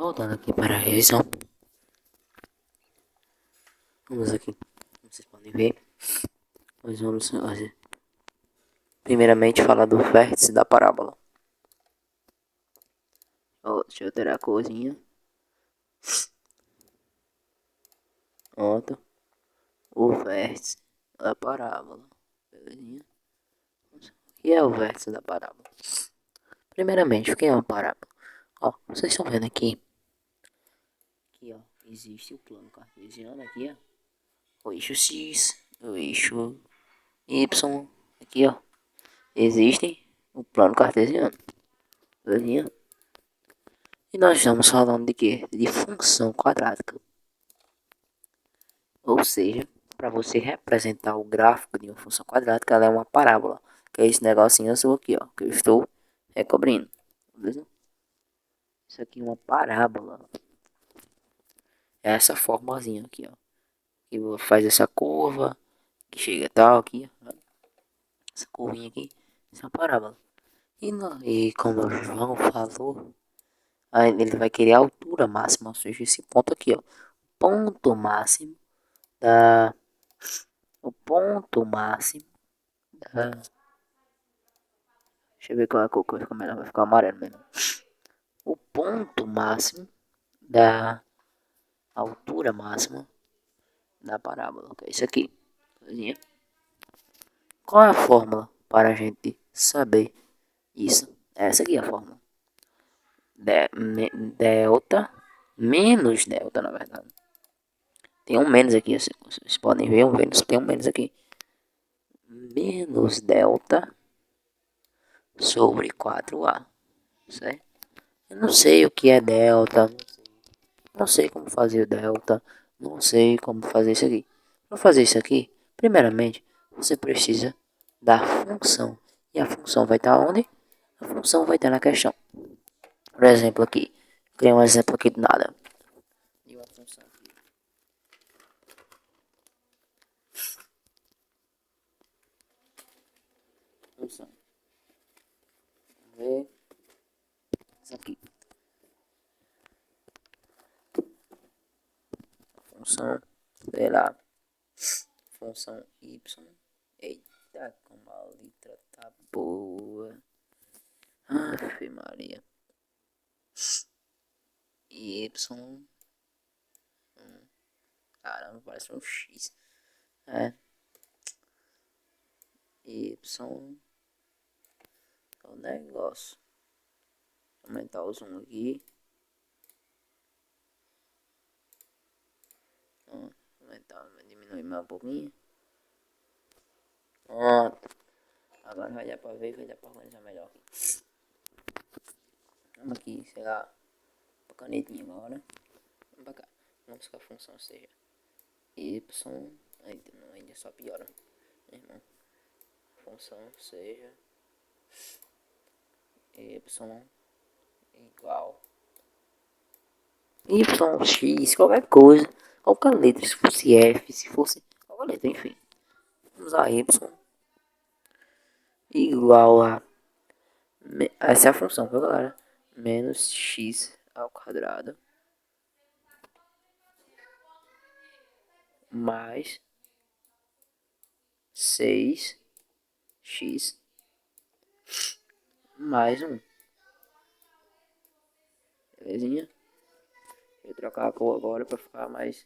Voltando aqui para a revisão, vamos aqui, como vocês podem ver, nós vamos primeiramente falar do vértice da parábola. Deixa eu tirar a corzinha. Pronto, o vértice da parábola, belezinha. O que é o vértice da parábola? Primeiramente, o que é uma parábola? Vocês estão vendo aqui, existe o plano cartesiano aqui, o eixo X, o eixo Y, aqui, existe o plano cartesiano, belezinha. E nós estamos falando de quê? De função quadrática. Ou seja, para você representar o gráfico de uma função quadrática, ela é uma parábola. Que é esse negocinho azul aqui, que eu estou recobrindo. Beleza? Isso aqui é uma parábola. É essa formazinha aqui, que faz essa curva, que chega tal aqui, essa curvinha aqui, essa é uma parábola. E como o João falou, aí ele vai querer a altura máxima, ou seja, esse ponto aqui, ponto máximo da o ponto máximo da, deixa eu ver qual é a cor que vai ficar melhor, vai ficar amarelo mesmo. O ponto máximo da altura máxima da parábola, que é isso aqui. Qual é a fórmula para a gente saber isso? Essa aqui é a fórmula. Delta menos delta, na verdade. Tem um menos aqui, assim, vocês podem ver, tem um menos aqui. Menos delta sobre 4A, certo? Eu não sei o que é delta, não sei como fazer o delta, não sei como fazer isso aqui. Para fazer isso aqui, primeiramente, você precisa da função. E a função vai estar onde? A função vai estar na questão. Por exemplo aqui, criar um exemplo aqui do nada. E uma função aqui. Função. Vamos ver. Isso aqui. Função, sei lá. Função y. Eita, como a letra tá boa. Aff, Maria. Y. Caramba, parece um X. Y. É o negócio. Aumentar o zoom aqui. Aumentar, diminuir mais um pouquinho. Pronto. Agora vai dar pra ver, vai dar pra organizar melhor aqui. Vamos aqui, sei lá, pra canetinha agora. Vamos pra cá. Vamos que a função seja y. Ainda só piora, irmão. A função seja y igual yx, qualquer coisa, qualquer letra, se fosse f, se fosse qualquer letra, enfim. Vamos a y igual a, essa é a função, viu, galera? Menos x ao quadrado mais 6x mais 1. Belezinha? Vou trocar a cor agora para ficar mais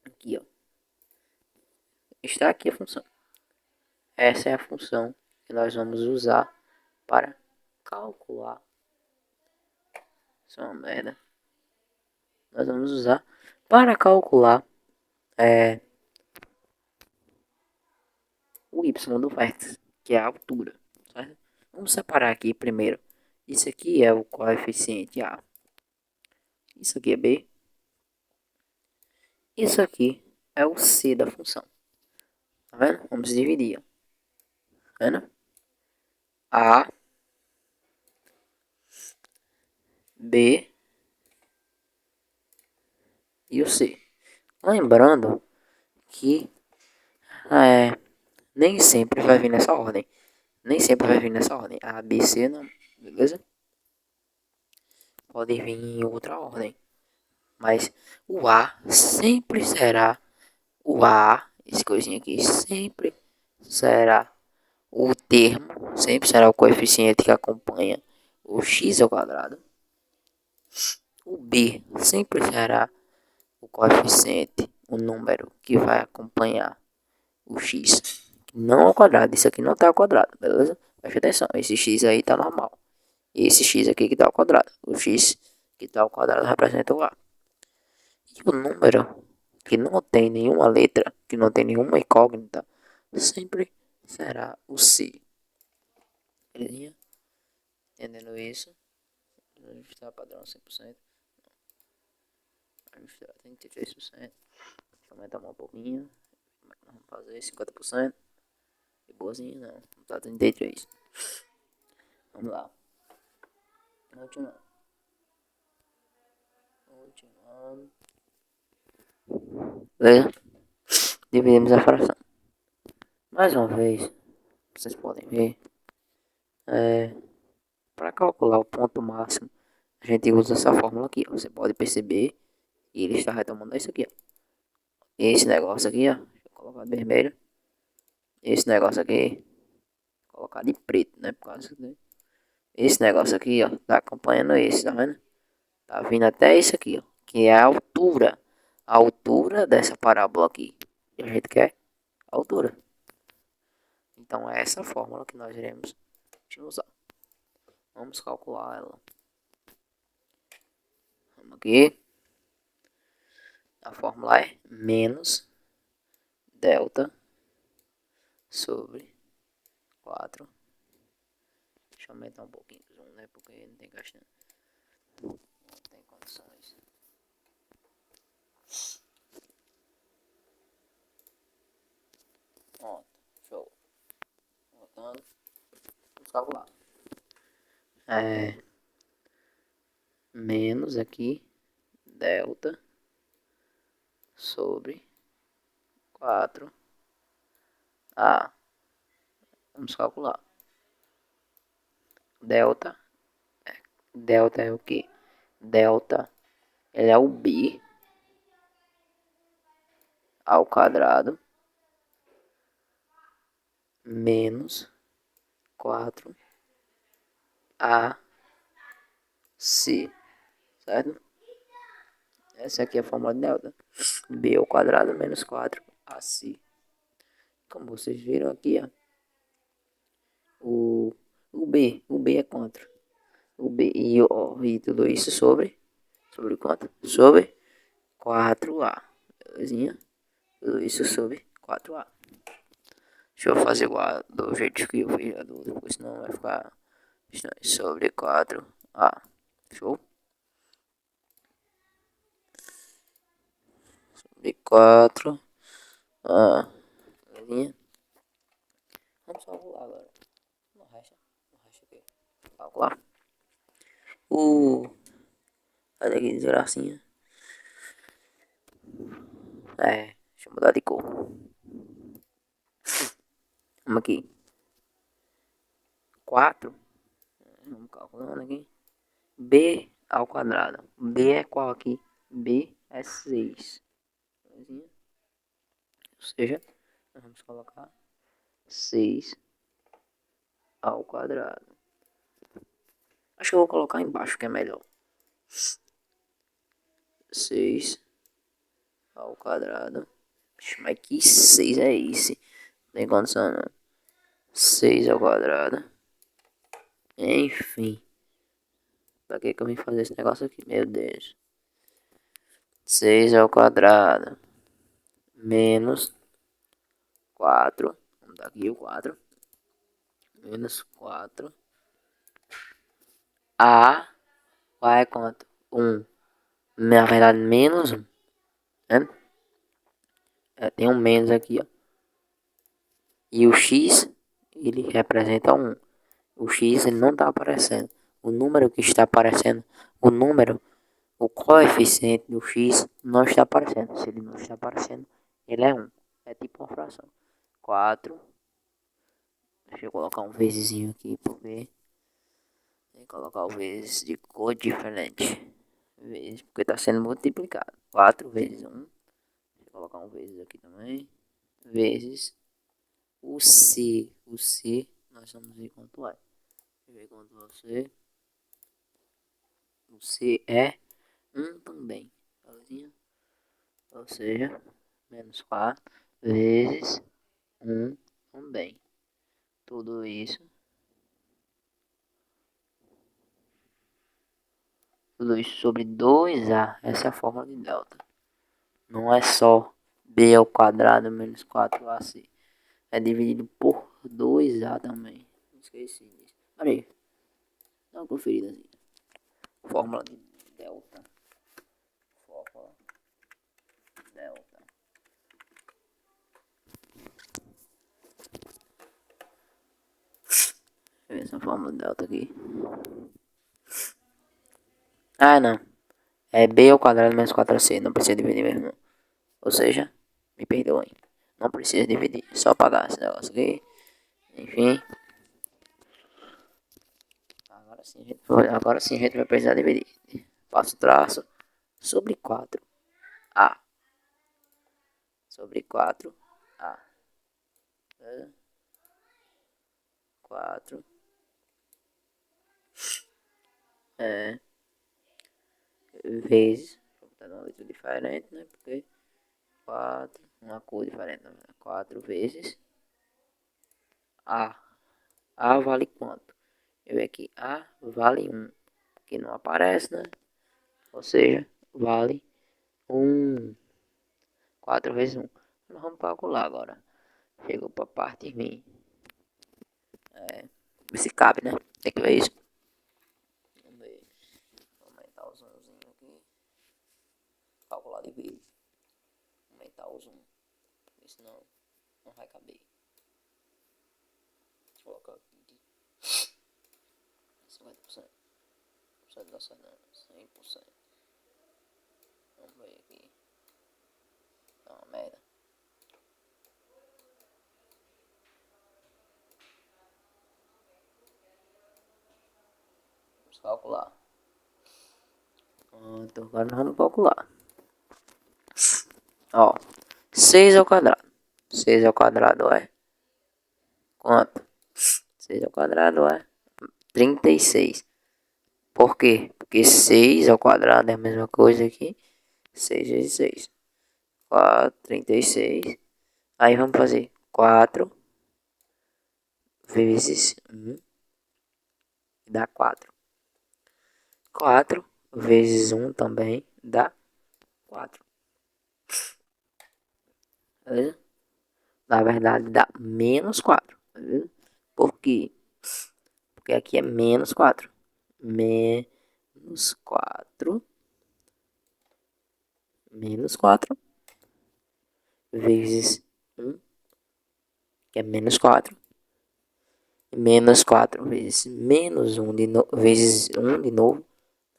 aqui, Está aqui a função. Essa é a função que nós vamos usar para calcular. Isso é uma merda. Nós vamos usar para calcular o y do vértice, que é a altura, certo? Vamos separar aqui primeiro. Isso aqui é o coeficiente A. Isso aqui é B. Isso aqui é o C da função. Tá vendo? Vamos dividir. Tá vendo? A, B e o C. Lembrando que nem sempre vai vir nessa ordem. Nem sempre vai vir nessa ordem. A, B, C não. Beleza? pode vir em outra ordem. Mas o A sempre será o A, esse coisinha aqui, sempre será o termo, sempre será o coeficiente que acompanha o x ao quadrado. O B sempre será o coeficiente, o número que vai acompanhar o x, não ao quadrado. Isso aqui não está ao quadrado, beleza? Preste atenção, esse x aí tá normal. Esse x aqui que tá ao quadrado. O x que tá ao quadrado representa o A. E o número que não tem nenhuma letra, que não tem nenhuma incógnita, sempre será o C. Belezinha? Entendendo isso? Ajustar padrão 100%. Ajustar 33%. Deixa eu aumentar um pouquinho. Vamos fazer 50%. De boazinha, não. Não tá 33. Vamos lá. Continuando. Continuando. Beleza? Dividimos a fração. Mais uma vez, vocês podem ver. Para calcular o ponto máximo, a gente usa essa fórmula aqui. Ó. Você pode perceber que ele está retomando isso aqui. Ó. Esse negócio aqui, ó. Deixa eu colocar de vermelho. Esse negócio aqui. Vou colocar de preto, né? Por causa que esse negócio aqui, ó. Tá acompanhando esse, tá vendo? Tá vindo até isso aqui, ó. Que é a altura. A altura dessa parábola aqui. E a gente quer a altura. Então é essa fórmula que nós iremos utilizar. Vamos calcular ela. Vamos aqui. A fórmula é menos delta sobre 4. Deixa eu aumentar um pouquinho o zoom, né? Porque não tem gastando. Não tem condições. Pronto. Show. Voltando. Vamos calcular. Menos aqui delta sobre 4A. Vamos calcular. Delta. Delta é o que? Delta ele é o B ao quadrado menos 4AC, certo? Essa aqui é a fórmula de delta. B ao quadrado menos 4AC. Como vocês viram aqui, ó. O B é quanto? O B e tudo isso sobre quanto? Sobre 4A. Belezinha? Tudo isso sobre 4A. Deixa eu fazer igual do jeito que eu fiz a do, porque senão vai ficar estranho. Sobre 4A. Show? Sobre 4A. Belezinha? Vamos calcular agora. Não racha. Não racha aqui. Calcular. Olha que desgracinha. Deixa eu mudar de cor. Vamos aqui. 4. Vamos calculando aqui. B ao quadrado. B é qual aqui? B é 6. Ou seja, nós vamos colocar 6 ao quadrado. Acho que eu vou colocar embaixo que é melhor. 6 ao quadrado. Mas que 6 é esse? Não tem condição não. 6 ao quadrado. Enfim. Pra que eu vim fazer esse negócio aqui? Meu Deus. 6 ao quadrado. Menos 4. Vamos dar aqui o 4. Menos 4. A vai quanto? 1. Na verdade, menos 1. Né? Tem um menos aqui, ó. E o X, ele representa 1. O X ele não está aparecendo. O número que está aparecendo, o coeficiente do X não está aparecendo. Se ele não está aparecendo, ele é 1. É tipo uma fração. 4. Deixa eu colocar um vezezinho aqui, porque que colocar o vezes de cor diferente. Vezes, porque está sendo multiplicado. 4 vezes 1. Vou colocar um vezes aqui também. Vezes o C. O C, nós vamos ver quanto é. Deixa eu ver quanto é o C. O C é 1 também. Belezinha? Ou seja, menos 4 vezes 1 também. Tudo isso. Tudo isso sobre 2A. Essa é a fórmula de delta. Não é só B ao quadrado menos 4AC. É dividido por 2A também. Esqueci disso. Olha aí. Dá uma conferidazinha. Fórmula de delta. Fórmula delta. Deixa eu ver essa fórmula de delta aqui. Ah, não. É B ao quadrado menos 4AC. Não precisa dividir mesmo, não. Ou seja, me perdoem. Não precisa dividir. Só pagar esse negócio aqui. Enfim. Agora sim a gente vai precisar dividir. Passo traço sobre 4A. Sobre 4A. 4 vezes. Vou botar uma letra diferente, né? Porque 4, uma cor diferente. 4 vezes A. A vale quanto? Eu ver aqui. A vale 1. Que não aparece, né? Ou seja, vale 1. 4 vezes 1. Nós vamos calcular agora. Chegou para a parte ruim. Ver se cabe, né? Tem que ver isso. Vamos ver. Vou aumentar o zoomzinho aqui. Calcular de vez. Aumentar o zoom. Porque senão não vai caber. Deixa eu colocar aqui. 50%. 100% da cena. 100%. Vamos ver aqui. Dá uma merda. Vamos calcular. Então agora nós vamos calcular. Ó. 6 ao quadrado. 6 ao quadrado é quanto? 6 ao quadrado é 36. Por quê? Porque 6 ao quadrado é a mesma coisa aqui. 6 vezes 6. 4, 36. Aí vamos fazer 4 vezes 1. Dá 4. 4 vezes 1 também dá 4. Beleza? Na verdade dá menos 4. Beleza? Por quê? Porque aqui é menos 4. Menos 4. Menos 4 vezes 1, que é menos 4. Menos 4 vezes menos 1 de novo, vezes 1 de novo,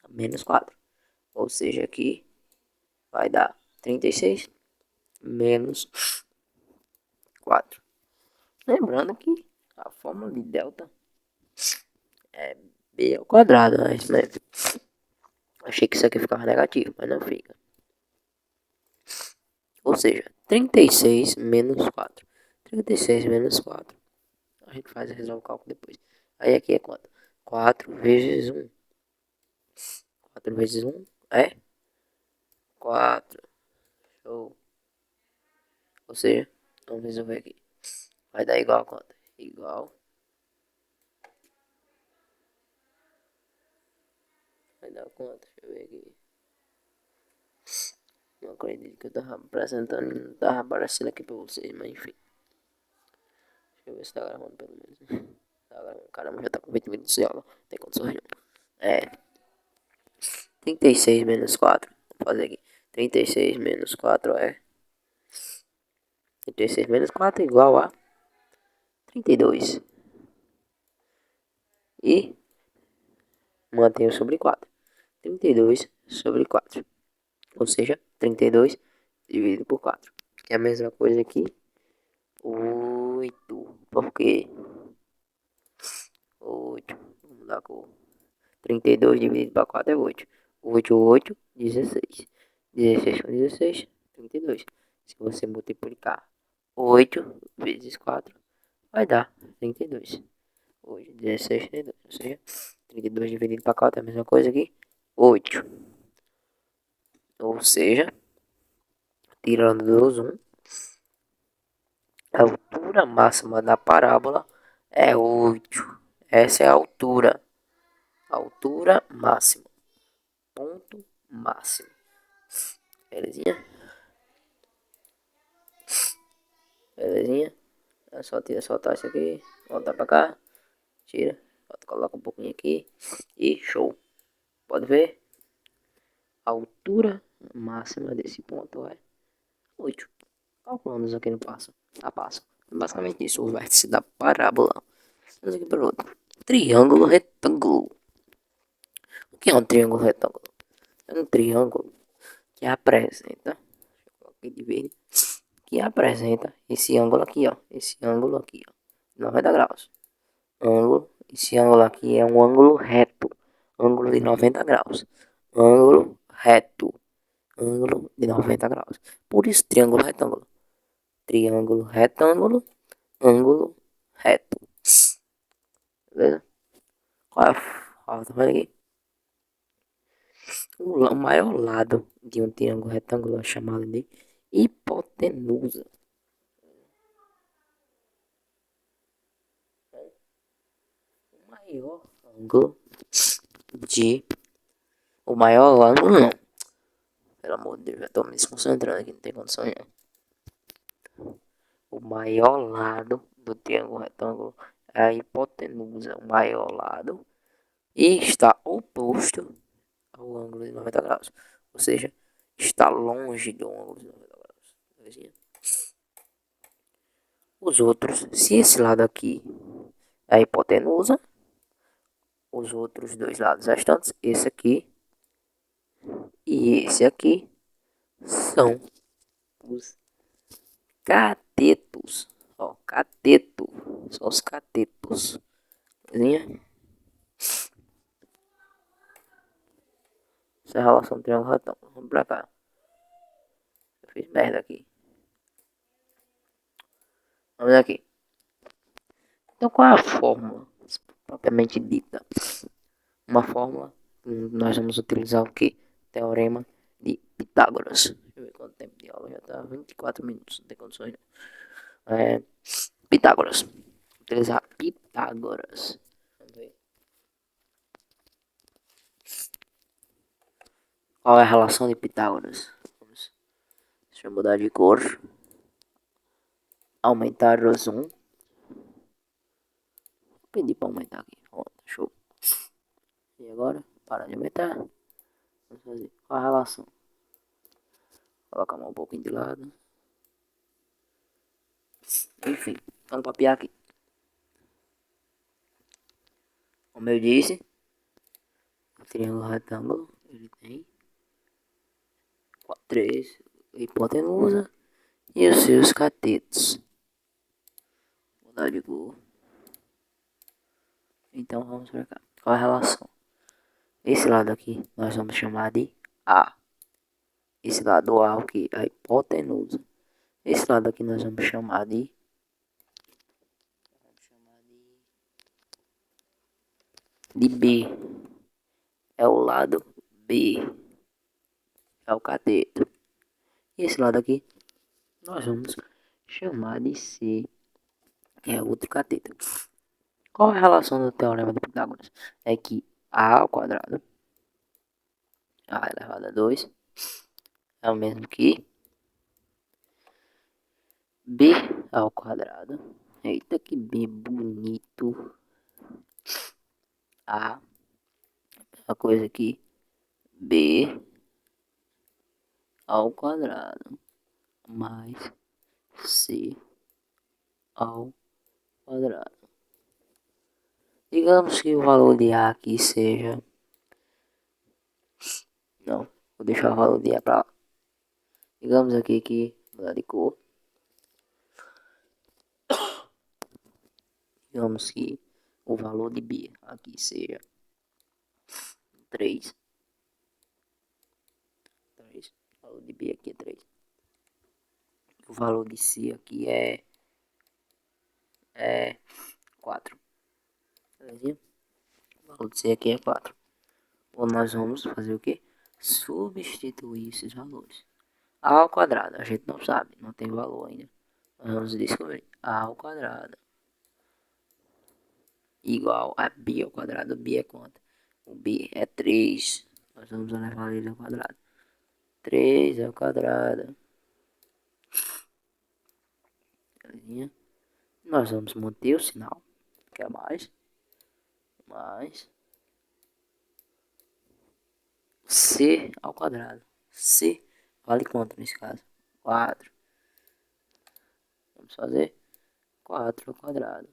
menos 4. Ou seja, aqui vai dar 36 menos 4. Lembrando que a fórmula de delta é b ao quadrado, né? Isso mesmo. Achei que isso aqui ficava negativo, mas não fica. Ou seja, 36 menos 4. 36 menos 4. A gente faz e resolve o cálculo depois. Aí aqui é quanto? 4 vezes 1. 4 vezes 1 é 4. Show. Ou seja, vamos resolver aqui. Vai dar igual a quanto? Igual. Vai dar quanto? Deixa eu ver aqui. Não acredito que eu tava apresentando e não tava aparecendo aqui pra vocês, mas enfim. Deixa eu ver se tá gravando pelo menos. Tá gravando. Caramba, já tá com 20 minutos de aula. Tem condições não. É. 36 menos 4. Vou fazer aqui. 36 menos 4 é. 36 menos 4 é igual a 32. E mantenho sobre 4. 32 sobre 4. Ou seja, 32 dividido por 4. Que é a mesma coisa aqui. 8. Por quê? 8. Vamos mudar a cor. 32 dividido para 4 é 8. 8, 8, 16. 16 com 16, 32. Se você multiplicar 8 vezes 4, vai dar 32. 8, 16, 32. Ou seja, 32 dividido para 4 é a mesma coisa que 8. Ou seja, tirando dos 1, a altura máxima da parábola é 8. Essa é a altura. Altura máxima. Ponto máximo. Belezinha? Belezinha? É só soltar isso aqui. Voltar pra cá. Tira. Coloca um pouquinho aqui. E show. Pode ver? A altura máxima desse ponto é 8. Calculando isso aqui no passo. A passo. Basicamente isso. O vértice da parábola. Vamos aqui para o outro. Triângulo retângulo. O que é um triângulo retângulo? É um triângulo que apresenta. Deixa eu colocar aqui de verde. Que apresenta esse ângulo aqui, ó. Esse ângulo aqui, ó. 90 graus. Ângulo. Esse ângulo aqui é um ângulo reto. Ângulo de 90 graus. Ângulo reto. Ângulo de 90 graus. Por isso, triângulo retângulo. Triângulo retângulo. Ângulo reto. Beleza? Qual é a... Tá vendo aqui? O maior lado de um triângulo retângulo é chamado de hipotenusa. O maior ângulo de... O maior ângulo não. Pelo amor de Deus, já tô me desconcentrando aqui, não tem condição não. O maior lado do triângulo retângulo é a hipotenusa, o maior lado, e está oposto ao ângulo de 90 graus. Ou seja, está longe do ângulo de 90 graus. Belezinha? Os outros, se esse lado aqui é a hipotenusa, os outros dois lados restantes, esse aqui e esse aqui, são os catetos. Ó, cateto. São os catetos. Belezinha? Essa é a relação do triângulo retângulo. Vamos pra cá. Eu fiz merda aqui. Vamos aqui. Então qual é a fórmula propriamente dita? Uma fórmula, nós vamos utilizar o que? Teorema de Pitágoras. Deixa eu ver quanto tempo de aula já tá. 24 minutos, não tem condições não. Pitágoras. Utilizar Pitágoras. Vamos ver. Qual é a relação de Pitágoras? Deixa eu mudar de cor. Aumentar o zoom. Vou pedir para aumentar aqui. Ó, show. E agora? Para de aumentar. Vamos fazer. Qual a relação? Colocar um pouquinho de lado. Enfim, vamos papiar aqui. Como eu disse, o triângulo retângulo ele tem 3 hipotenusa e os seus catetos. Vou mudar de cor. Então vamos pra cá. Qual a relação? Esse lado aqui nós vamos chamar de A. Esse lado A o que? A hipotenusa. Esse lado aqui nós vamos chamar de B. É o lado B. É o cateto. E esse lado aqui nós vamos chamar de C, que é outro cateto. Qual é a relação do teorema de Pitágoras? É que A ao quadrado, A elevado a 2, é o mesmo que B ao quadrado. Eita, que B bonito. A, a coisa aqui, B ao quadrado, mais C ao quadrado. Digamos que o valor de A aqui seja... Não, vou deixar o valor de A pra lá. Digamos aqui que mudar de cor. Digamos que o valor de B aqui seja 3. 3. O valor de B aqui é 3. O valor de C aqui é 4. Beleza? O valor de C aqui é 4. Ou nós vamos fazer o quê? Substituir esses valores. A ao quadrado, a gente não sabe, não tem valor ainda. Nós vamos descobrir. A ao quadrado igual a B ao quadrado. B é quanto? O B é 3. Nós vamos levar ele ao quadrado. 3 ao quadrado. Nós vamos manter o sinal, que é mais C ao quadrado. C vale quanto nesse caso? 4. Vamos fazer 4 ao quadrado.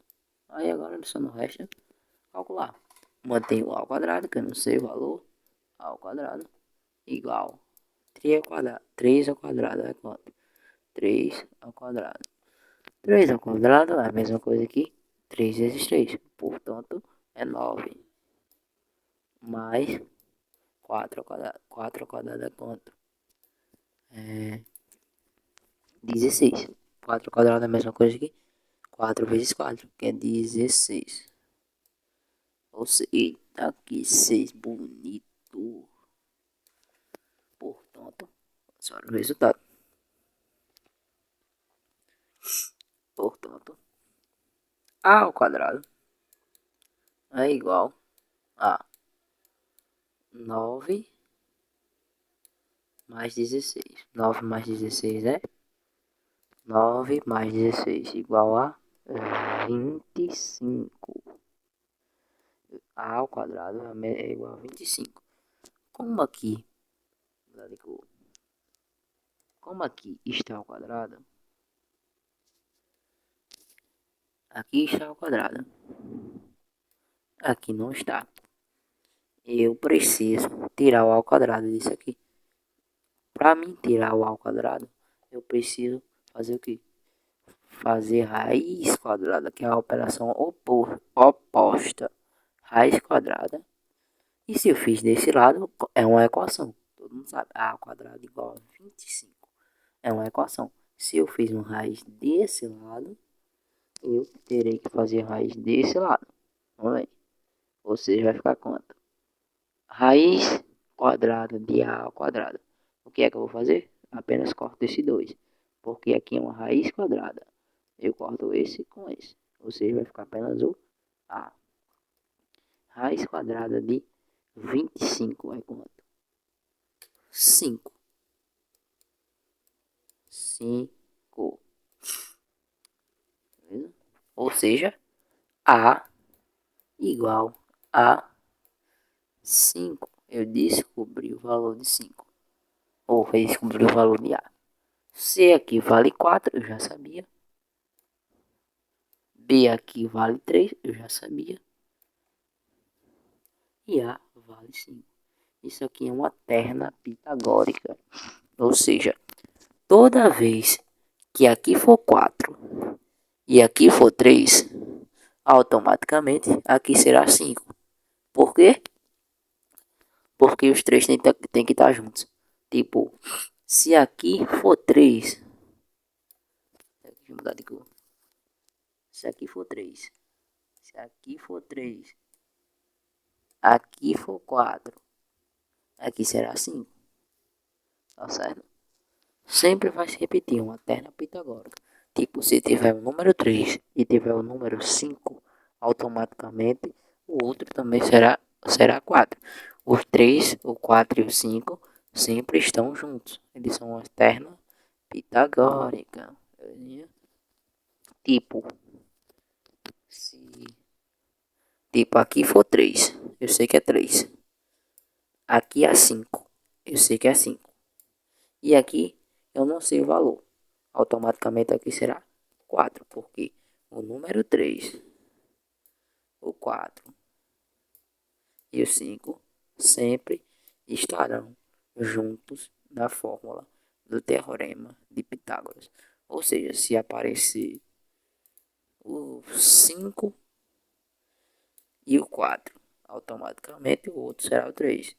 Aí agora só não resta calcular. Mantenho o A ao quadrado, que eu não sei o valor. A ao quadrado igual 3 ao quadrado. 3 ao quadrado é quanto? 3 ao quadrado. 3 ao quadrado é a mesma coisa que 3 vezes 3. Portanto, é 9. Mais 4 ao quadrado. 4 ao quadrado é quanto? É 16. 4 ao quadrado é a mesma coisa que 4 vezes 4, que é 16. Ou seja, eita, que 6 bonito. Portanto, só o resultado. Portanto, A ao quadrado é igual a 9 mais 16. 9 mais 16 é 9 mais 16 igual a 25. A ao quadrado é igual a 25. Como aqui está ao quadrado, aqui está ao quadrado, aqui não está. Eu preciso tirar o ao quadrado disso aqui. Para mim tirar o ao quadrado, eu preciso fazer o quê? Fazer raiz quadrada, que é a operação oposta. Raiz quadrada. E se eu fiz desse lado, é uma equação. Todo mundo sabe. A ao quadrado igual a 25. É uma equação. Se eu fiz uma raiz desse lado, eu terei que fazer raiz desse lado. Vamos ver. Ou seja, vai ficar quanto? Raiz quadrada de A ao quadrado. O que é que eu vou fazer? Apenas corto esse 2. Porque aqui é uma raiz quadrada. Eu corto esse com esse. Ou seja, vai ficar apenas o A. Raiz quadrada de 25 é quanto? 5. 5. Beleza? Ou seja, A igual a 5. Eu descobri o valor de 5. Ou descobri o valor de A. C aqui vale 4, eu já sabia. B aqui vale 3, eu já sabia. E A vale 5. Isso aqui é uma terna pitagórica. Ou seja, toda vez que aqui for 4 e aqui for 3, automaticamente aqui será 5. Por quê? Porque os três têm que estar juntos. Tipo, se aqui for 3, deixa eu mudar de cor. Se aqui for 3, se aqui for 3, aqui for 4, aqui será 5. Tá certo? Sempre vai se repetir uma terna pitagórica. Tipo, se tiver o número 3 e tiver o número 5, automaticamente o outro também será 4. Os 3, o 4 e o 5 sempre estão juntos. Eles são uma terna pitagórica. Tipo, se tipo aqui for 3, eu sei que é 3. Aqui é 5, eu sei que é 5. E aqui eu não sei o valor. Automaticamente aqui será 4, porque o número 3, o 4 e o 5 sempre estarão juntos na fórmula do teorema de Pitágoras. Ou seja, se aparecer o 5 e o 4, automaticamente o outro será o 3.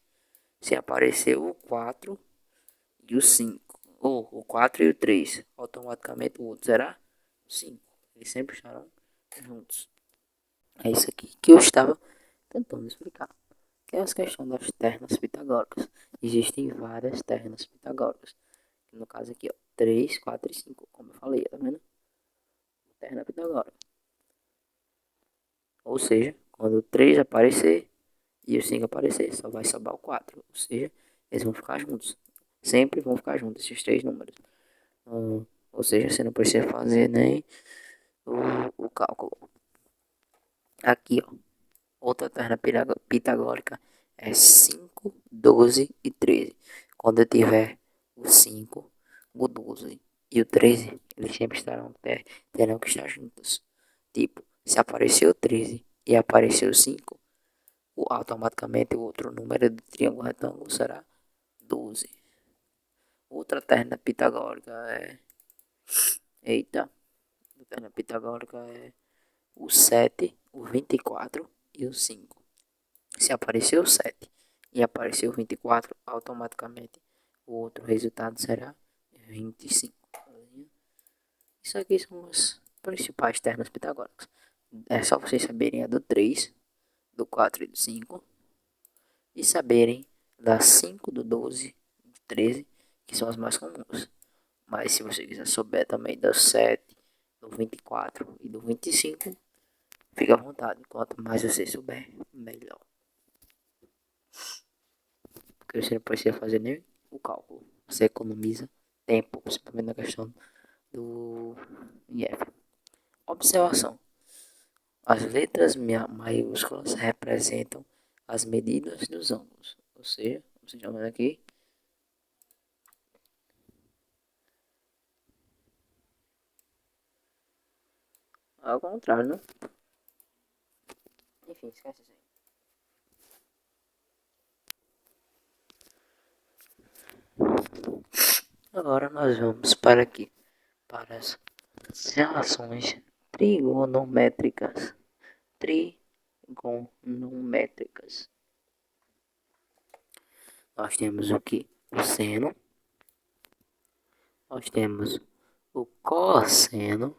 Se aparecer o 4 e o 5, ou o 4 e o 3, automaticamente o outro será 5. Eles sempre estarão juntos. É isso aqui que eu estava tentando explicar. Que é as questões das ternas pitagóricas. Existem várias ternas pitagóricas. No caso aqui, ó, 3, 4 e 5, como eu falei, tá vendo? Terna pitagórica. Ou seja, quando o 3 aparecer e o 5 aparecer, só vai sobrar o 4. Ou seja, eles vão ficar juntos. Sempre vão ficar juntos esses três números. Ou seja, você não precisa fazer nem o cálculo. Aqui, ó. Outra terna pitagórica é 5, 12 e 13. Quando eu tiver o 5, o 12 e o 13, eles sempre terão que estar juntos. Tipo, se aparecer o 13 e aparecer o 5, automaticamente o outro número do triângulo retângulo será 12. Outra terna pitagórica é. Eita! A terna pitagórica é o 7, o 24 e o 5. Se aparecer o 7 e aparecer o 24, automaticamente o outro resultado será 25. Isso aqui são as principais ternas pitagóricas. É só vocês saberem a do 3, do 4 e do 5. E saberem da 5, do 12, do 13, que são as mais comuns. Mas se você quiser souber também do 7, do 24 e do 25, fica à vontade. Quanto mais você souber, melhor. Porque você não precisa fazer nem o cálculo. Você economiza tempo, principalmente na questão do IF. Observação. As letras maiúsculas representam as medidas dos ângulos. Ou seja, vocês estão vendo aqui, ao contrário, né? Enfim, esquece isso aí. Agora nós vamos para aqui, para as relações trigonométricas. Trigonométricas. Nós temos o que? O seno. Nós temos o cosseno.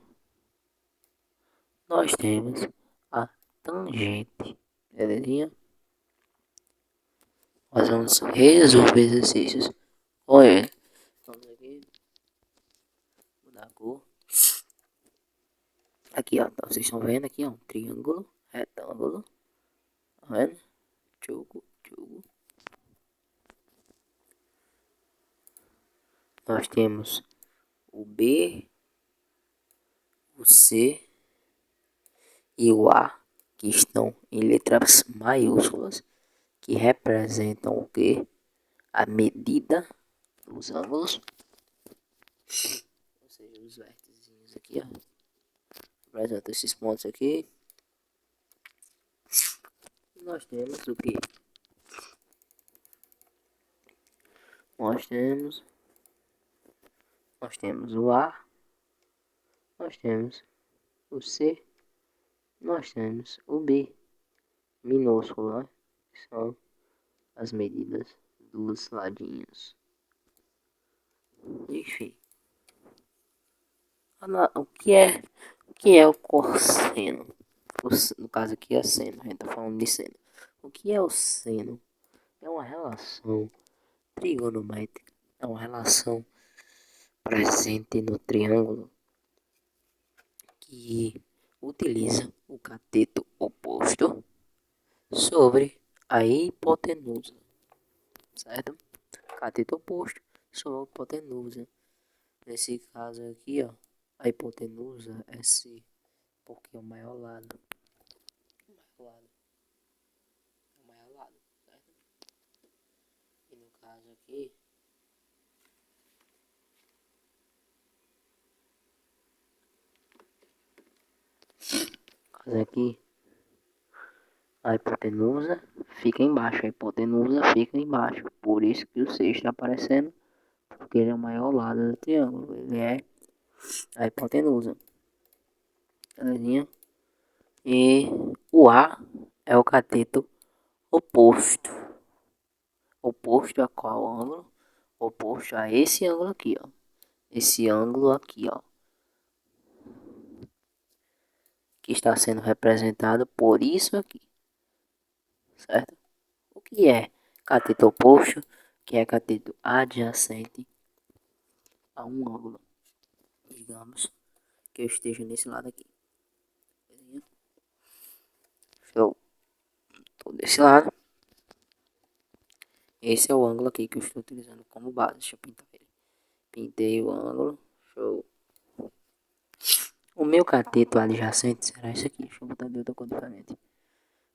Nós temos a tangente. Belezinha? Nós vamos resolver exercícios com ele. Vamos aqui. Mudar a cor. Aqui, ó. Então, vocês estão vendo aqui, ó. Um triângulo, retângulo. Tá vendo? Tchugu, tchugu. Nós temos o B, o C e o A, que estão em letras maiúsculas, que representam o quê? A medida dos ângulos. Ou seja, os vértices aqui, ó. Representa esses pontos aqui. Nós temos o que? Nós temos o A, nós temos o C, nós temos o B, minúsculo, né? Que são as medidas dos ladinhos. Enfim, o que é o cosseno? No caso aqui é seno, a gente tá falando de seno. O que é o seno? É uma relação trigonométrica, é uma relação presente no triângulo que utiliza o cateto oposto sobre a hipotenusa, certo? Cateto oposto sobre a hipotenusa. Nesse caso aqui, ó, a hipotenusa é C, porque é o maior lado. O maior lado. O maior lado, certo? E no caso aqui, a hipotenusa fica embaixo, a hipotenusa fica embaixo. Por isso que o 6 está aparecendo, porque ele é o maior lado do triângulo. Ele é a hipotenusa. Belezinha? E o A é o cateto oposto. Oposto a qual ângulo? Oposto a esse ângulo aqui, ó. Esse ângulo aqui, ó. Que está sendo representado por isso aqui. Certo? O que é cateto oposto? Que é cateto adjacente a um ângulo. Digamos que eu esteja nesse lado aqui. Estou desse lado. Esse é o ângulo aqui que eu estou utilizando como base. Deixa eu pintar ele. Pintei o ângulo. Show. O meu cateto adjacente será esse aqui. Deixa eu botar de outra cor diferente.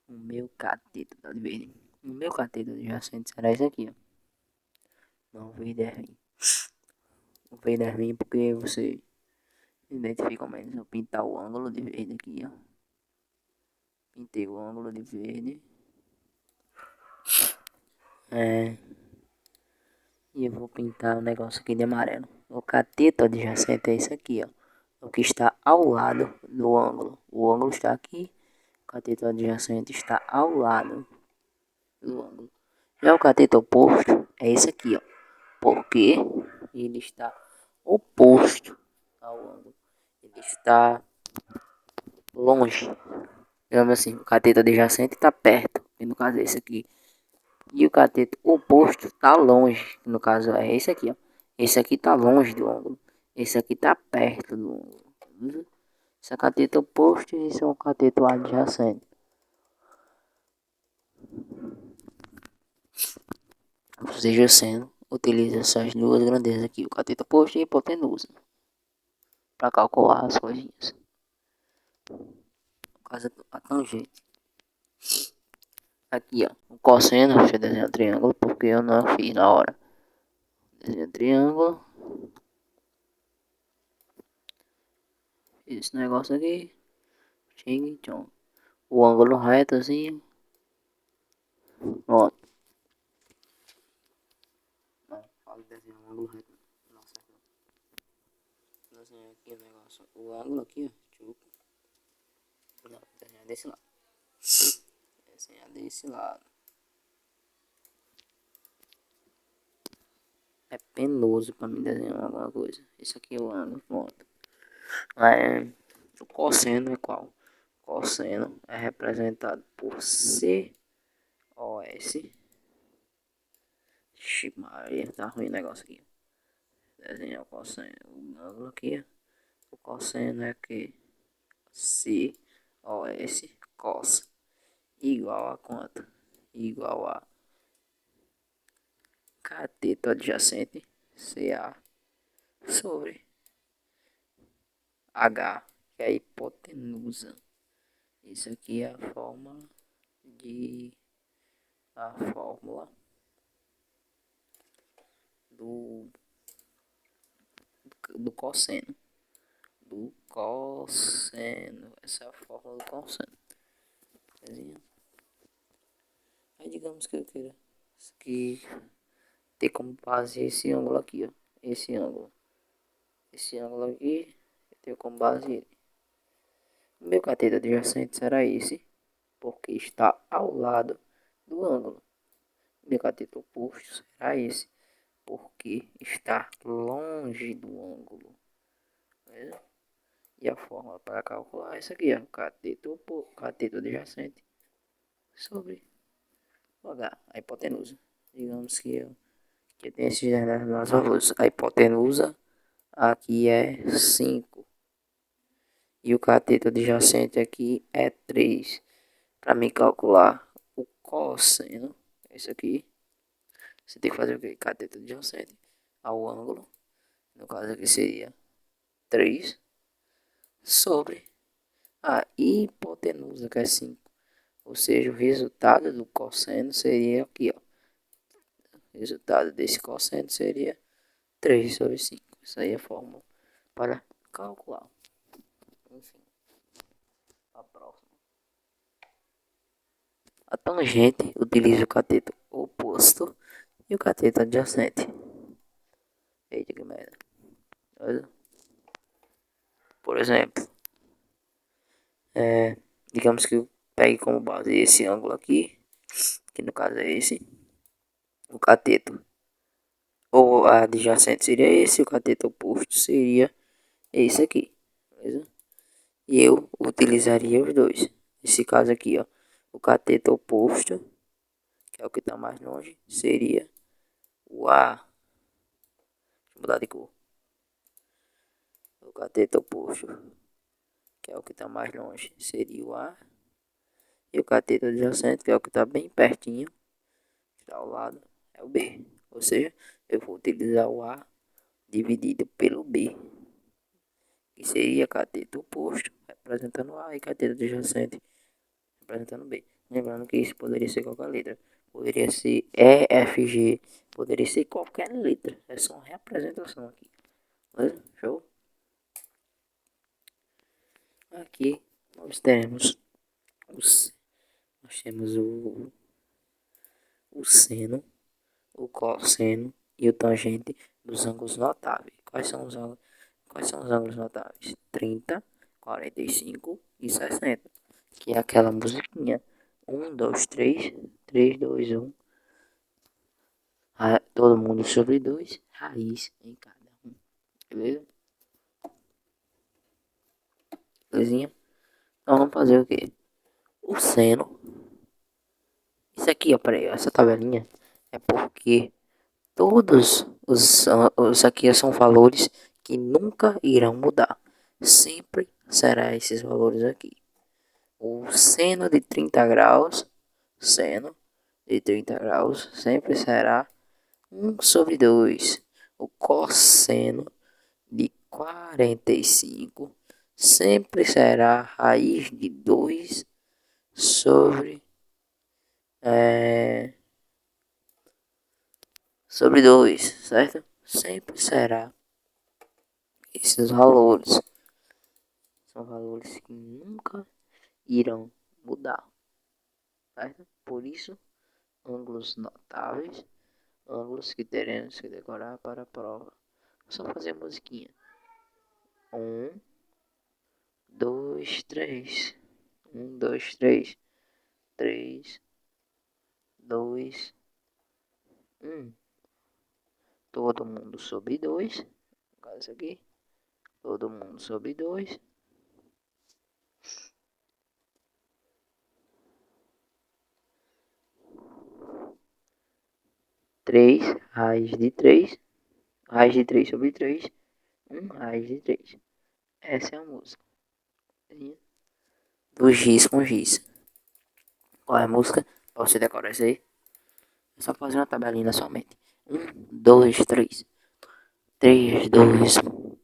O meu cateto, tá de verde. O meu cateto adjacente será esse aqui, ó. Não, o verde é ruim. O verde é ruim porque você identifica menos. Eu pintar o ângulo de verde aqui, ó. Pintei o ângulo de verde. E eu vou pintar o negócio aqui de amarelo. O cateto adjacente é esse aqui, ó. O que está ao lado do ângulo. O ângulo está aqui. O cateto adjacente está ao lado do ângulo. Já o cateto oposto é esse aqui, ó. Porque ele está oposto ao ângulo. Ele está longe. Digamos assim, o cateto adjacente está perto. E no caso é esse aqui. E o cateto oposto está longe. No caso é esse aqui, ó. Esse aqui está longe do ângulo. Esse aqui está perto do ângulo. Esse é o cateto oposto e esse é o cateto adjacente. Ou seja, sendo, utiliza essas duas grandezas aqui, o cateto oposto e a hipotenusa, para calcular as coisinhas. No caso, a tangente. Aqui, ó, o cosseno, deixa eu desenhar um triângulo, porque eu não fiz na hora. Desenho triângulo. Esse negócio aqui. Ching, chong. O ângulo reto assim. Pronto. Não, fala de desenhar um ângulo reto. Nossa, desenhar aqui o negócio. O ângulo aqui, ó. Não, desenhar desse lado. Desenhar desse lado. É penoso pra mim desenhar alguma coisa. Esse aqui é o ângulo, pronto. Aí, o cosseno é qual? O cosseno é representado por COS. Ixi, Maria, tá ruim o negócio aqui. Desenhar o cosseno. O ângulo aqui. O cosseno é que COS, cos, igual a quanto? Igual a cateto adjacente, CA, sobre H, que é a hipotenusa. Isso aqui é a fórmula do, do cosseno. Do cosseno. Essa é a fórmula do cosseno. Aí digamos que eu queira que ter como base esse ângulo aqui, ó. Esse ângulo. Esse ângulo aqui, eu tenho como base ele. O meu cateto adjacente será esse, porque está ao lado do ângulo. O meu cateto oposto será esse, porque está longe do ângulo. Beleza? E a fórmula para calcular é essa aqui, ó. Cateto adjacente sobre o H, a hipotenusa. Digamos que tem esses dois valores. A hipotenusa aqui é 5 e o cateto adjacente aqui é 3. Para me calcular o cosseno, isso aqui, você tem que fazer o que? Cateto adjacente ao ângulo, no caso aqui seria 3 sobre a hipotenusa, que é 5. Ou seja, o resultado do cosseno seria aqui, ó. O resultado desse cosseno seria 3 sobre 5. Isso aí é a fórmula para calcular. Enfim, a próxima. A tangente utiliza o cateto oposto e o cateto adjacente. Eita que merda. Por exemplo, digamos que eu pegue como base esse ângulo aqui, que no caso é esse, o cateto ou adjacente seria esse, o cateto oposto seria esse aqui, beleza? E eu utilizaria os dois. Nesse caso aqui, ó, o cateto oposto, que é o que está mais longe, seria o A. Deixa eu mudar de cor. O cateto oposto, que é o que está mais longe, seria o A. E o cateto adjacente, que é o que está bem pertinho, que está ao lado, é o B. Ou seja, eu vou utilizar o A dividido pelo B, que seria cateto oposto, representando A, e cateto adjacente, representando B. Lembrando que isso poderia ser qualquer letra. Poderia ser E, F, G, poderia ser qualquer letra. É só uma representação aqui. Beleza? Show? Aqui nós temos os, nós temos o seno, o cosseno e o tangente dos ângulos notáveis. Quais são os ângulos notáveis? 30, 45 e 60. Que é aquela musiquinha. 1, 2, 3, 3, 2, 1. Todo mundo sobre 2, raiz em cada um. Beleza? Belezinha? Então vamos fazer o quê? O seno. Isso aqui, ó, peraí, essa tabelinha é porque todos os aqui são valores que nunca irão mudar. Sempre será esses valores aqui. O seno de 30 graus, seno de 30 graus, sempre será 1 sobre 2. O cosseno de 45 sempre será raiz de 2 sobre, é, sobre 2, certo? Sempre será esses valores. São valores que nunca irão mudar, certo? Por isso, ângulos notáveis, ângulos que teremos que decorar para a prova. Vou só fazer a musiquinha. 1, 2, 3. 1, 2, 3. 3, 2, 1. Todo mundo sobre 2. No caso aqui. Todo mundo sobre 2. 3, raiz de 3. Raiz de 3 sobre 3. 1 raiz de 3. Essa é a música. Do giz com giz. Qual é a música? Pra você decorar isso aí. É só fazer uma tabelinha somente. 1, 2, 3. 3, 2, 1.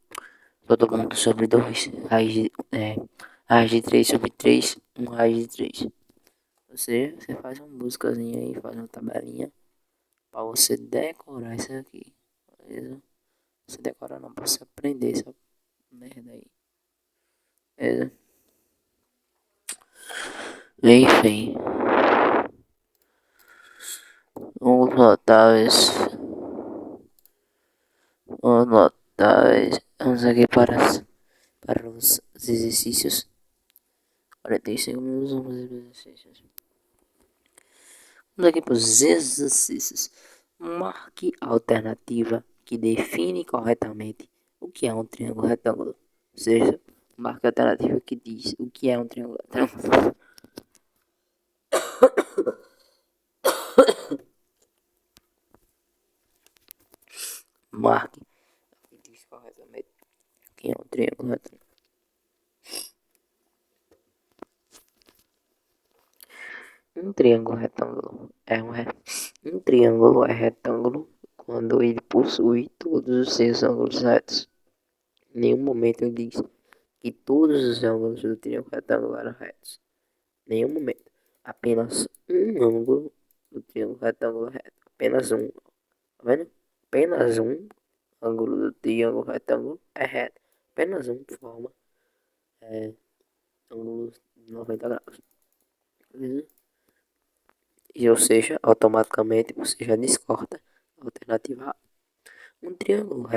Todo mundo sobre 2. Raiz de 3 sobre 3. 1 raiz de 3. Você faz uma músicazinha aí, faz uma tabelinha. Pra você decorar isso aqui. Beleza? Você decorar não, pra você aprender essa merda aí. Beleza? Enfim. Vamos notáveis. Vamos notáveis. Vamos aqui para os exercícios. 45 minutos, vamos fazer os exercícios. Vamos aqui para os exercícios. Marque a alternativa que define corretamente o que é um triângulo retângulo. Ou seja, marque a alternativa que diz o que é um triângulo retângulo. Marque que diz corretamente o que é um triângulo retângulo. Um triângulo retângulo um triângulo é retângulo quando ele possui todos os seus ângulos retos. Em nenhum momento ele diz que todos os ângulos do triângulo retângulo eram retos. Em nenhum momento. Apenas um ângulo do triângulo retângulo reto. Apenas um. Tá vendo? Apenas um ângulo do triângulo retângulo é reto. Apenas um forma ângulo de 90 graus. Beleza? E, ou seja, automaticamente você já descorta a alternativa A. Um triângulo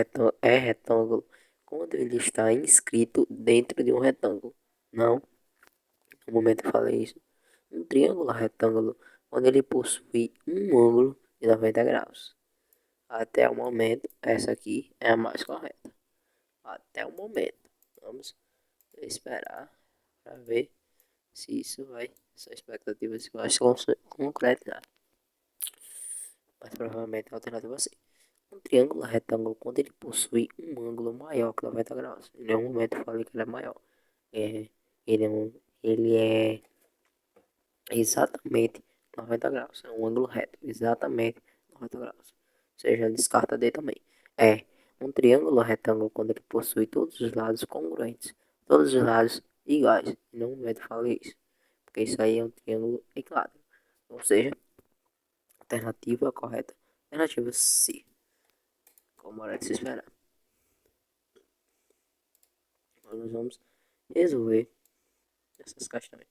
é retângulo quando ele está inscrito dentro de um retângulo. Não, no momento eu falei isso. Um triângulo retângulo quando ele possui um ângulo de 90 graus. Até o momento, essa aqui é a mais correta. Até o momento. Vamos esperar para ver se isso vai, essa expectativa se vai se concretizar. Mas provavelmente a alternativa C. Um triângulo retângulo, quando ele possui um ângulo maior que 90 graus. Em nenhum momento eu falei que ele é maior. É, ele é exatamente 90 graus. É um ângulo reto. Exatamente 90 graus. Ou seja, descarta D também. É um triângulo retângulo quando ele possui todos os lados congruentes. Todos os lados iguais. Em nenhum momento eu falei isso. Porque isso aí é um triângulo equilátero. Ou seja, alternativa correta. Alternativa C. Como era de se esperar. Nós vamos resolver essas questões.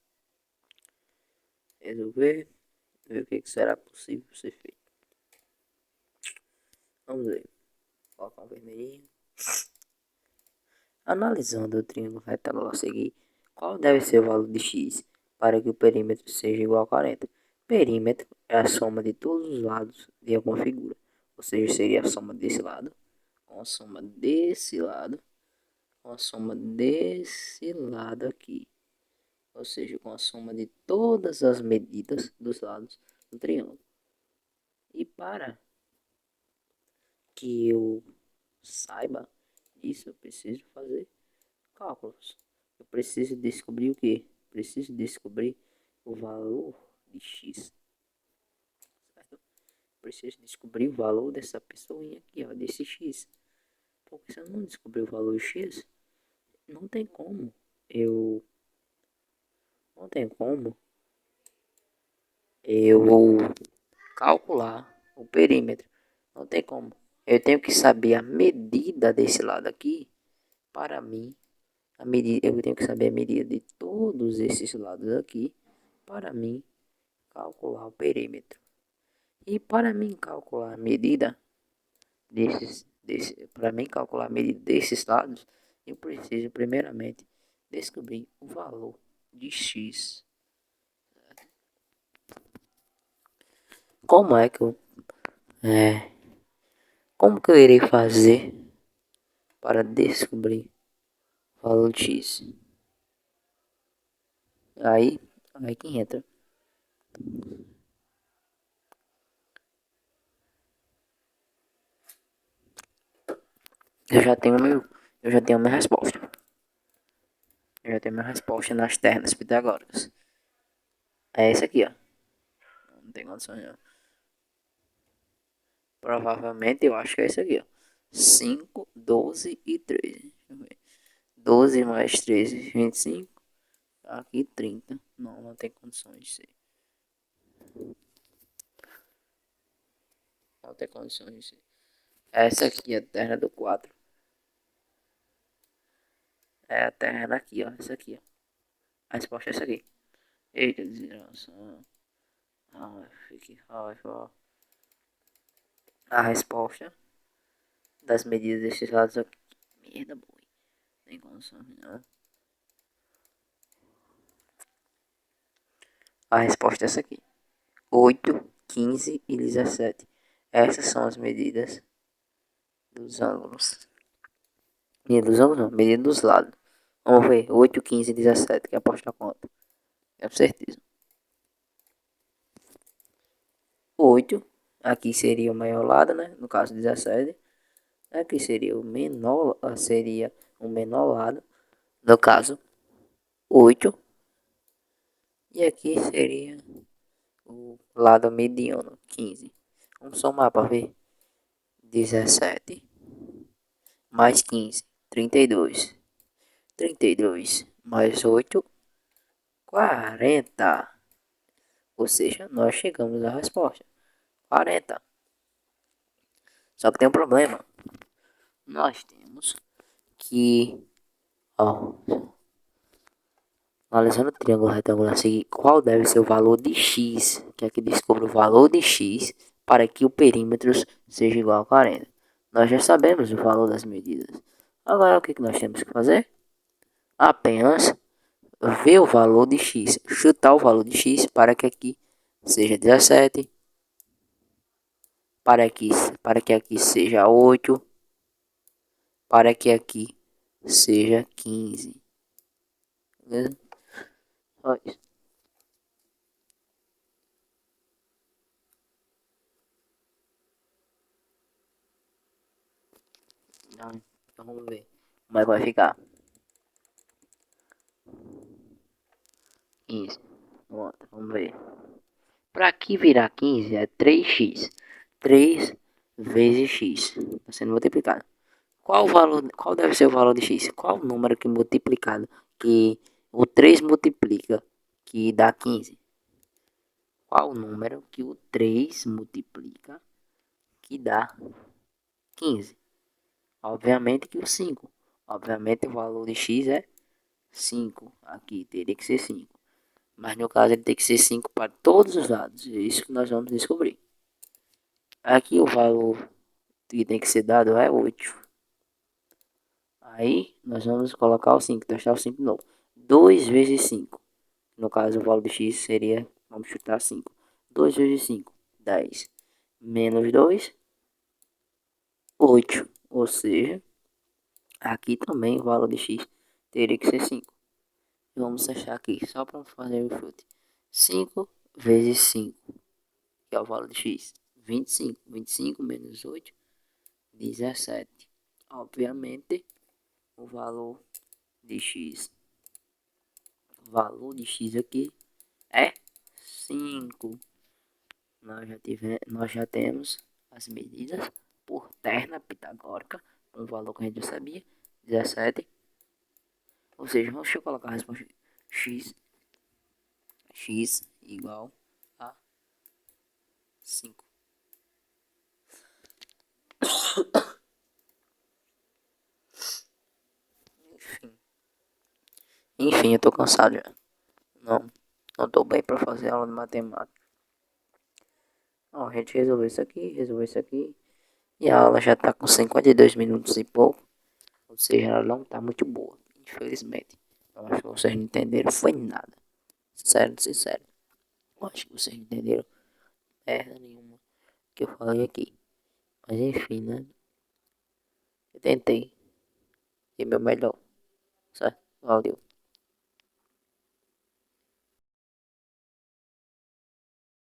Resolver, ver o que será possível ser feito. Vamos ver. Colocar um vermelhinho. Analisando o triângulo retângulo a seguir, qual deve ser o valor de x para que o perímetro seja igual a 40? Perímetro é a soma de todos os lados de alguma figura. Ou seja, seria a soma desse lado, com a soma desse lado, com a soma desse lado aqui. Ou seja, com a soma de todas as medidas dos lados do triângulo. E para que eu saiba isso, eu preciso fazer cálculos. Eu preciso descobrir o que? Preciso descobrir o valor de x. Certo? Preciso descobrir o valor dessa pessoinha aqui, ó, desse x. Porque se eu não descobrir o valor de x, não tem como eu não tem como eu calcular o perímetro. Não tem como. Eu tenho que saber a medida desse lado aqui para mim. Eu tenho que saber a medida de todos esses lados aqui para mim calcular o perímetro. E para mim calcular a medida para mim calcular a medida desses lados, eu preciso primeiramente descobrir o valor de x. Como é que eu como que eu irei fazer para descobrir o valor de x? Aí que entra. Eu já tenho meu, eu já tenho minha resposta. Eu já tenho minha resposta nas ternas pitagóricas. É essa aqui, ó. Não tem condição não. Provavelmente eu acho que é esse aqui, ó. 5, 12 e 13. Deixa eu ver. 12 mais 13, 25. Aqui 30. Não, não tem condições de ser. Não tem condições de ser. Essa aqui é a terna do 4. É a terna aqui, ó. Essa aqui, ó. A resposta é essa aqui. Eita, desgraça. Fique raiva. A resposta das medidas desses lados aqui. Merda, boy. Tem condições não. A resposta é essa aqui. 8, 15 e 17. Essas são as medidas dos ângulos. Medida dos ângulos não, medida dos lados. Vamos ver. 8, 15 e 17. Que aposta a conta. Com certeza. 8. Aqui seria o maior lado, né? No caso 17. Aqui seria o menor. Seria o menor lado. No caso 8. E aqui seria o lado mediano, 15. Vamos somar para ver. 17 mais 15, 32. 32 mais 8, 40. Ou seja, nós chegamos à resposta. 40. Só que tem um problema. Nós temos que, ó, analisando o triângulo retangular a seguir, qual deve ser o valor de x, que aqui descubra o valor de x para que o perímetro seja igual a 40. Nós já sabemos o valor das medidas. Agora o que nós temos que fazer? Apenas ver o valor de x, chutar o valor de x para que aqui seja 17. Para que aqui seja 8. Para que aqui seja 15. Beleza? Só isso. Então vamos ver como é que vai ficar. 15. Pronto, vamos ver. Para aqui virar 15 é 3x. 3 vezes x. Está sendo multiplicado. Qual deve ser o valor de x? Qual o número que multiplicado que o 3 multiplica que dá 15? Qual o número que o 3 multiplica que dá 15? Obviamente que o 5. Obviamente o valor de x é 5. Aqui teria que ser 5. Mas no caso ele tem que ser 5 para todos os lados. É isso que nós vamos descobrir. Aqui o valor que tem que ser dado é 8. Aí nós vamos colocar o 5, testar o 5 de novo. 2 vezes 5. No caso o valor de x seria, vamos chutar 5. 2 vezes 5, 10. Menos 2, 8. Ou seja, aqui também o valor de x teria que ser 5. Vamos achar aqui, só para fazer o chute. 5 vezes 5, que é o valor de x. 25. 25 menos 8, 17. Obviamente, o valor de x. O valor de x aqui é 5. Nós já temos as medidas por terna pitagórica, um valor que a gente já sabia, 17. Ou seja, deixa eu colocar a resposta x igual a 5. Enfim, eu tô cansado já. Não tô bem pra fazer aula de matemática. Ó, a gente resolveu isso aqui, resolveu isso aqui. E a aula já tá com 52 minutos e pouco. Ou seja, ela não tá muito boa, infelizmente. Eu acho que vocês não entenderam, foi nada. Sério, sincero. Eu acho que vocês não entenderam merda nenhuma que eu falei aqui. Mas enfim, né? Eu tentei. E meu melhor. Certo? Valeu.